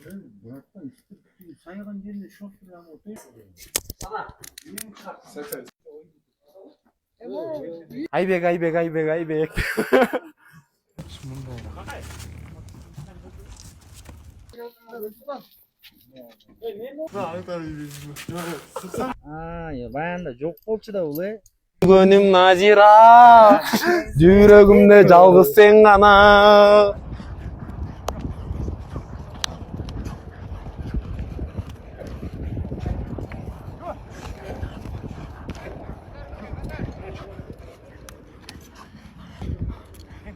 Братан, сайган жерinde шофер Айбек. баянда жок болчу да бул Gönlüm Nazira, yüreğimde жалгыз sen gana.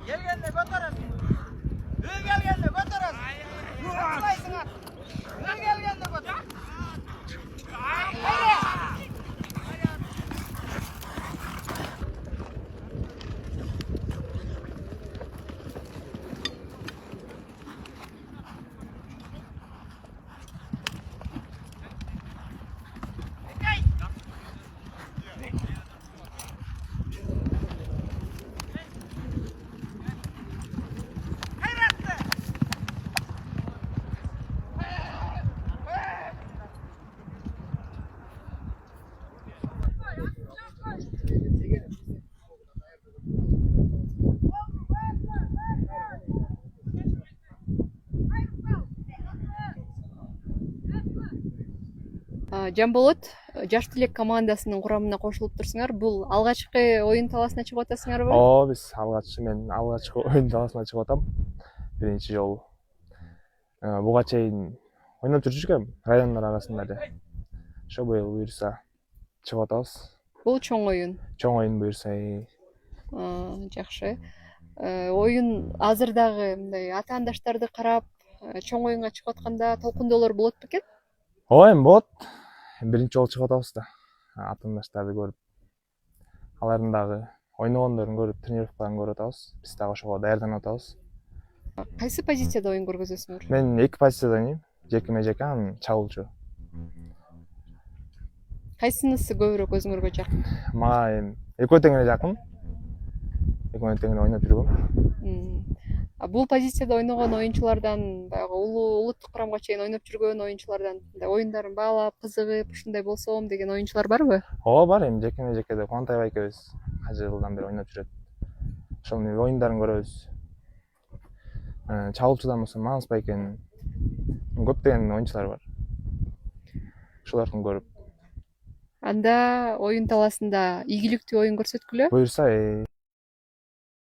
Gelgende götürürsün. Gelgende götürürsün. Atlaysın at. Gelgende götür. Жамболот Жаш Тилек командасынын курамына кошулуп турсуңар. Бул алгачкы оюн талаасына чыгып атасыңарбы? Мен алгачкы оюн талаасына чыгып атам. Биринчи жолу. Буга чейин ойноп жүрчүкөм райондор арасында эле. Ошо быйыл буюрса чыгып атабыз. Бул чоң оюн. Чоң оюн буюрса. Жакшы. Оюн азыр дагы мындай атаандаштарды карап чоң оюнга чыгып атканда толкундоолор болот бекен? Ооба, эми болот. Биринчи жолу чыгып атабыз да. Атаандаштарды көрүп, алардын дагы ойногондорун көрүп, тренировкаларын көрүп атабыз. Биз дагы ошого даярданып атабыз. Кайсы позицияда оюн көргөзөсүңөр? Мен эки позицияда ойнойм. Жекеме-жеке, анан чабуулчу. Кайсынысы көбүрөөк өзүңөргө жакын? Мага эми экөө тең эле жакын. Экөө тең эле ойноп жүргөм. Бул позицияда ойногон оюнчулардан баягы улуттук курамга чейин ойноп жүргөн оюнчулардан оюндарын баалап, кызыгып, ушундай болсом деген оюнчулар барбы? Ооба, бар. Эми жекеме-жекеде Кубантаева экөөбүз канча жылдан бери ойноп жүрөт. Ошонун оюндарын көрөбүз. Чабуулчудан болсо Манас байкенин көптөгөн оюнчулары бар. Ошолордун көрүп. Анда оюн талаасында ийгиликтүү оюн көрсөткүлө? Буюрса